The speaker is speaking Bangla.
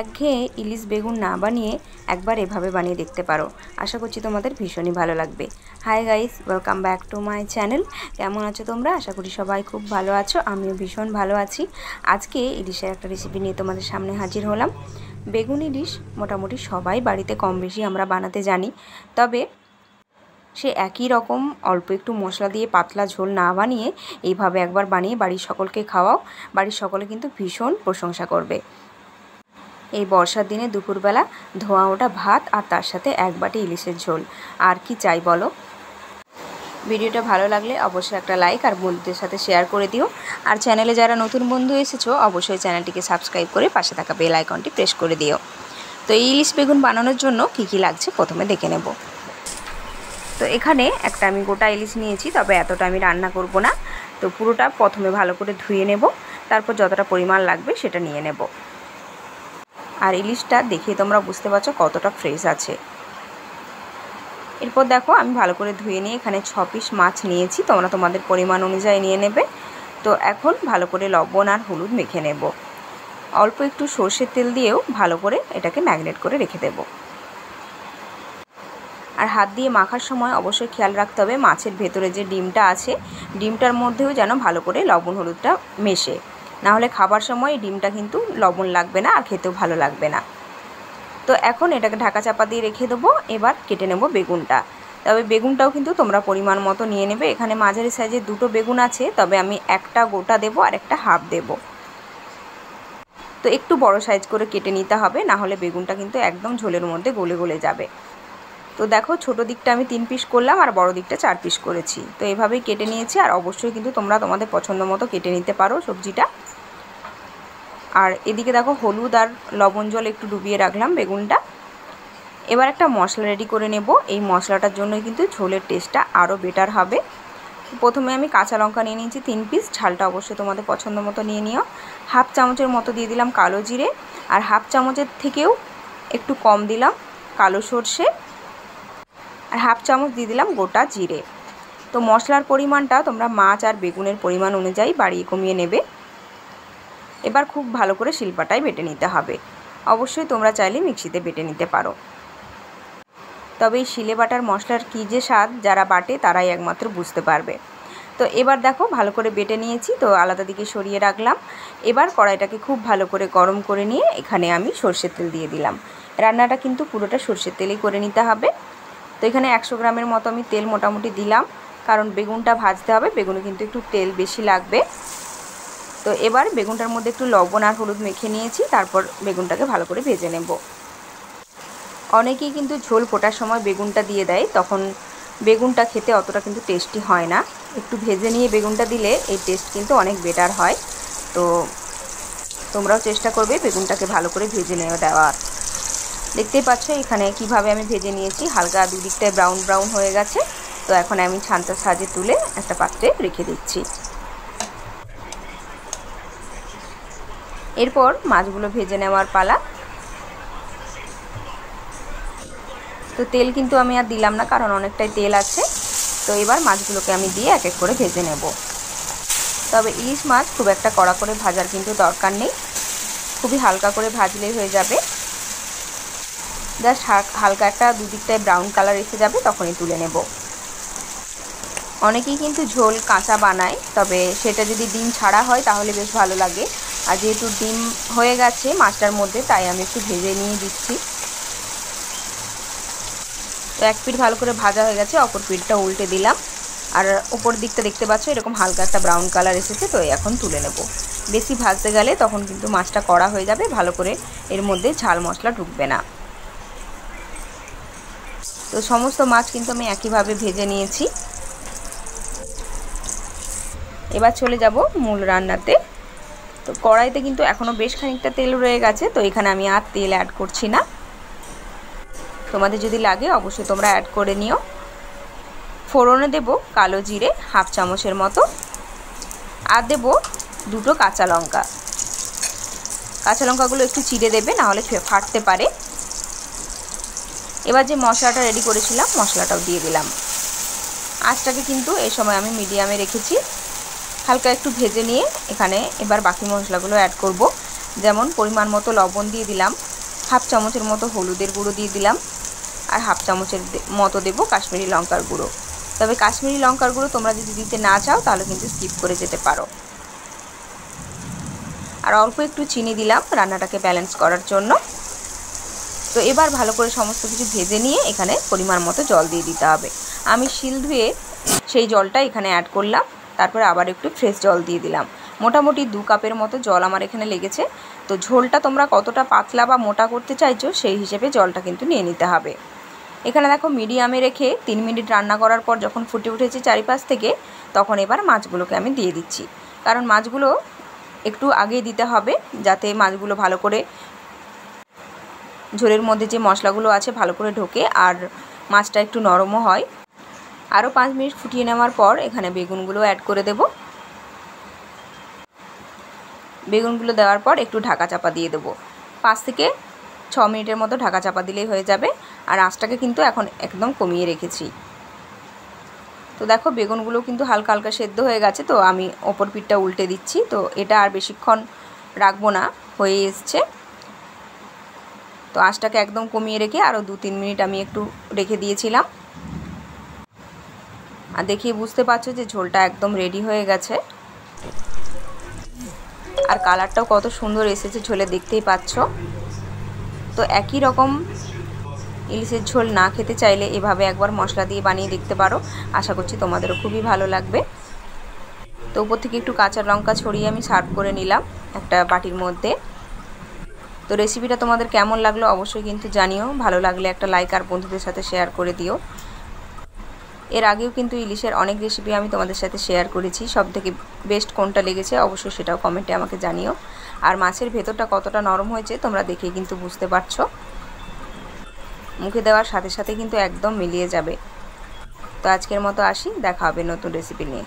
একঘেয়ে ইলিশ বেগুন না বানিয়ে একবার এভাবে বানিয়ে দেখতে পারো। আশা করছি তোমাদের ভীষণই ভালো লাগবে। Hi guys, welcome back to my channel. কেমন আছো তোমরা? আশা করি সবাই খুব ভালো আছো, আমিও ভীষণ ভালো আছি। আজকে ইলিশের একটা রেসিপি নিয়ে তোমাদের সামনে হাজির হলাম। বেগুন ইলিশ মোটামুটি সবাই বাড়িতে কম বেশি আমরা বানাতে জানি, তবে সে একই রকম অল্প একটু মশলা দিয়ে পাতলা ঝোল না বানিয়ে এইভাবে একবার বানিয়ে বাড়ির সকলকে খাওয়াও। বাড়ির সকলে কিন্তু ভীষণ প্রশংসা করবে। এই বর্ষার দিনে দুপুরবেলা ধোঁয়া ওঠা ভাত আর তার সাথে এক বাটি ইলিশের ঝোল, আর কি চাই বলো। ভিডিওটা ভালো লাগলে অবশ্যই একটা লাইক আর বন্ধুদের সাথে শেয়ার করে দিও। আর চ্যানেলে যারা নতুন বন্ধু এসেছো অবশ্যই চ্যানেলটিকে সাবস্ক্রাইব করে পাশে থাকা বেল আইকনটি প্রেস করে দিও। তো এই ইলিশ বেগুন বানানোর জন্য কি কি লাগছে প্রথমে দেখে নেব। তো এখানে একটা আমি গোটা ইলিশ নিয়েছি, তবে এতটা আমি রান্না করব না। তো পুরোটা প্রথমে ভালো করে ধুয়ে নেব, তারপর যতটা পরিমাণ লাগবে সেটা নিয়ে নেব। আর ইলিশটা দেখে তোমরা বুঝতে পারছো কতটা ফ্রেশ আছে। এরপর দেখো আমি ভালো করে ধুয়ে নিয়ে এখানে 6 পিস মাছ নিয়েছি, তোমরা তোমাদের পরিমাণ অনুযায়ী নিয়ে নেবে। তো এখন ভালো করে লবণ আর হলুদ মেখে নেব। অল্প একটু সর্ষের তেল দিয়েও ভালো করে এটাকে ম্যারিনেট করে রেখে দেব। আর হাত দিয়ে মাখার সময় অবশ্যই খেয়াল রাখতে হবে মাছের ভেতরে যে ডিমটা আছে, ডিমটার মধ্যেও যেন ভালো করে লবণ হলুদটা মেশে, না হলে খাবার সময় ডিমটা কিন্তু লবণ লাগবে না আর খেতেও ভালো লাগবে না। তো এখন এটাকে ঢাকা চাপা দিয়ে রেখে দেবো। এবার কেটে নেব বেগুনটা। তবে বেগুনটাও কিন্তু তোমরা পরিমাণ মতো নিয়ে নেবে। এখানে মাঝারি সাইজের দুটো বেগুন আছে, তবে আমি একটা গোটা দেব আর একটা হাফ দেব। তো একটু বড় সাইজ করে কেটে নিতে হবে, না হলে বেগুনটা কিন্তু একদম ঝোলের মধ্যে গলে গলে যাবে। তো দেখো ছোটো দিকটা আমি 3 পিস করলাম আর বড় দিকটা 4 পিস করেছি। তো এভাবেই কেটে নিয়েছি। আর অবশ্যই কিন্তু তোমরা তোমাদের পছন্দ মতো কেটে নিতে পারো সবজিটা। আর এদিকে দেখো হলুদ আর লবণ জল একটু ডুবিয়ে রাখলাম বেগুনটা। এবার একটা মশলা রেডি করে নেব। এই মশলাটার জন্য কিন্তু ঝোলের টেস্টটা আরও বেটার হবে। প্রথমে আমি কাঁচা লঙ্কা নিয়ে নিয়েছি 3 পিস, ঝালটা অবশ্যই তোমাদের পছন্দ মতো নিয়ে নিও। হাফ চামচের মতো দিয়ে দিলাম কালো জিরে, আর হাফ চামচের থেকেও একটু কম দিলাম কালো সর্ষে, আর হাফ চামচ দিয়ে দিলাম গোটা জিরে। তো মশলার পরিমাণটা তোমরা মাছ আর বেগুনের পরিমাণ অনুযায়ী বাড়িয়ে কমিয়ে নেবে। এবার খুব ভালো করে শিলপাটায় বেটে নিতে হবে। অবশ্যই তোমরা চাইলে মিক্সিতে বেটে নিতে পারো, তবে এই শিলে বাটার মশলার কী যে স্বাদ যারা বাটে তারাই একমাত্র বুঝতে পারবে। তো এবার দেখো ভালো করে বেটে নিয়েছি, তো আলাদা দিকে সরিয়ে রাখলাম। এবার কড়াইটাকে খুব ভালো করে গরম করে নিয়ে এখানে আমি সর্ষের তেল দিয়ে দিলাম। রান্নাটা কিন্তু পুরোটা সর্ষের তেলেই করে নিতে হবে। তো এখানে 100 গ্রামের মতো আমি তেল মোটামুটি দিলাম, কারণ বেগুনটা ভাজতে হবে, বেগুনে কিন্তু একটু তেল বেশি লাগবে। তো এবার বেগুনটার মধ্যে একটু লবণ আর হলুদ মেখে নিয়েছি, তারপর বেগুনটাকে ভালো করে ভেজে নেব। অনেকেই কিন্তু ঝোল ফোটার সময় বেগুনটা দিয়ে দেয়, তখন বেগুনটা খেতে অতটা কিন্তু টেস্টি হয় না। একটু ভেজে নিয়ে বেগুনটা দিলে এই টেস্ট কিন্তু অনেক বেটার হয়। তো তোমরাও চেষ্টা করবে বেগুনটাকে ভালো করে ভেজে দেওয়ার। দেখতেই পাচ্ছ এখানে কিভাবে আমি ভেজে নিয়েছি, হালকা দুদিকটায় ব্রাউন ব্রাউন হয়ে গেছে। তো এখন আমি ছান্তার সাহায্যে তুলে একটা পাত্রে রেখে দিচ্ছি। এরপর মাছগুলো ভেজে নেওয়ার পালা। তো তেল কিন্তু আমি আর দিলাম না, কারণ অনেকটাই তেল আছে। তো এবার মাছগুলোকে আমি দিয়ে এক এক করে ভেজে নেব। তবে ইলিশ মাছ খুব একটা কড়া করে ভাজার কিন্তু দরকার নেই, খুবই হালকা করে ভাজলেই হয়ে যাবে। জাস্ট হালকা একটা দুদিকটায় ব্রাউন কালার এসে যাবে, তখনই তুলে নেব। অনেকেই কিন্তু ঝোল কাঁচা বানায়, তবে সেটা যদি ডিম ছাড়া হয় তাহলে বেশ ভালো লাগে। আর যেহেতু ডিম হয়ে গেছে মাছটার মধ্যে, তাই আমি একটু ভেজে নিয়ে দিচ্ছি। তো এক পিঠ ভালো করে ভাজা হয়ে গেছে, অপর পিঠটা উল্টে দিলাম। আর ওপর দিকটা দেখতে পাচ্ছ এরকম হালকা একটা ব্রাউন কালার এসেছে। তো এখন তুলে নেব। বেশি ভাজতে গেলে তখন কিন্তু মাছটা কড়া হয়ে যাবে, ভালো করে এর মধ্যে ঝাল মশলা ঢুকবে না। তো সমস্ত মাছ কিন্তু আমি একইভাবে ভেজে নিয়েছি। এবার চলে যাব মূল রান্নাতে। তো কড়াইতে কিন্তু এখনও বেশ খানিকটা তেল রয়ে গেছে, তো এখানে আমি আর তেল অ্যাড করছি না। তোমাদের যদি লাগে অবশ্যই তোমরা অ্যাড করে নিও। ফোড়নে দেব কালো জিরে হাফ চামচের মতো, আর দেব দুটো কাঁচা লঙ্কা। কাঁচা লঙ্কাগুলো একটু চিড়ে দেবে, না হলে ফাটতে পারে। এবার যে মশলাটা রেডি করেছিলাম মশলাটাও দিয়ে দিলাম। আঁচটাকে কিন্তু এই সময় আমি মিডিয়ামে রেখেছি। হালকা একটু ভেজে নিয়ে এখানে এবার বাকি মশলাগুলো অ্যাড করব। যেমন পরিমাণ মতো লবণ দিয়ে দিলাম, হাফ চামচের মতো হলুদের গুঁড়ো দিয়ে দিলাম, আর হাফ চামচের মতো দেবো কাশ্মীরি লঙ্কার গুঁড়ো। তবে কাশ্মীরি লঙ্কার গুঁড়ো তোমরা যদি দিতে না চাও তাহলে কিন্তু স্কিপ করে যেতে পারো। আর অল্প একটু চিনি দিলাম রান্নাটাকে ব্যালেন্স করার জন্য। তো এবার ভালো করে সমস্ত কিছু ভেজে নিয়ে এখানে পরিমাণ মতো জল দিয়ে দিতে হবে। আমি শিল ধুয়ে সেই জলটা এখানে অ্যাড করলাম, তারপরে আবার একটু ফ্রেশ জল দিয়ে দিলাম। মোটামুটি 2 কাপের মতো জল আমার এখানে লেগেছে। তো ঝোলটা তোমরা কতটা পাতলা বা মোটা করতে চাইছো সেই হিসেবে জলটা কিন্তু নিয়ে নিতে হবে। এখানে দেখো মিডিয়ামে রেখে 3 মিনিট রান্না করার পর যখন ফুটে উঠেছে চারিপাশ থেকে, তখন এবার মাছগুলোকে আমি দিয়ে দিচ্ছি। কারণ মাছগুলো একটু আগে দিতে হবে যাতে মাছগুলো ভালো করে ঝোলের মধ্যে যে মশলাগুলো আছে ভালো করে ঢোকে আর মাছটা একটু নরমও হয়। আরও 5 মিনিট ফুটিয়ে নেওয়ার পর এখানে বেগুনগুলো অ্যাড করে দেব। বেগুনগুলো দেওয়ার পর একটু ঢাকা চাপা দিয়ে দেবো। 5 থেকে 6 মিনিটের মতো ঢাকা চাপা দিলেই হয়ে যাবে। আর আঁচটাকে কিন্তু এখন একদম কমিয়ে রেখেছি। তো দেখো বেগুনগুলো কিন্তু হালকা হালকা সেদ্ধ হয়ে গেছে, তো আমি ওপর পিঠটা উল্টে দিচ্ছি। তো এটা আর বেশিক্ষণ রাখবো না, হয়ে এসছে। তো আঁচটাকে একদম কমিয়ে রেখে আরও 2-3 মিনিট আমি একটু রেখে দিয়েছিলাম। আর দেখিয়ে বুঝতে পারছো যে ঝোলটা একদম রেডি হয়ে গেছে। আর কালারটাও কত সুন্দর এসেছে ঝোলে, দেখতেই পাচ্ছ। তো একই রকম ইলিশের ঝোল না খেতে চাইলে এভাবে একবার মশলা দিয়ে বানিয়ে দেখতে পারো। আশা করছি তোমাদেরও খুবই ভালো লাগবে। তো উপর থেকে একটু কাঁচা লঙ্কা ছড়িয়ে আমি সার্ভ করে নিলাম একটা বাটির মধ্যে। তো রেসিপিটা তোমাদের কেমন লাগলো অবশ্যই কিন্তু জানিও। ভালো লাগলে একটা লাইক আর বন্ধুদের সাথে শেয়ার করে দিও। এর আগেও কিন্তু ইলিশের অনেক রেসিপি আমি তোমাদের সাথে শেয়ার করেছি, সবথেকে বেস্ট কোনটা লেগেছে অবশ্যই সেটাও কমেন্টে আমাকে জানিও। আর মাছের ভেতরটা কতটা নরম হয়েছে তোমরা দেখে কিন্তু বুঝতে পারছো, মুখে দেওয়ার সাথে সাথে কিন্তু একদম মিলিয়ে যাবে। তো আজকের মতো আসি, দেখা হবে নতুন রেসিপি নিয়ে।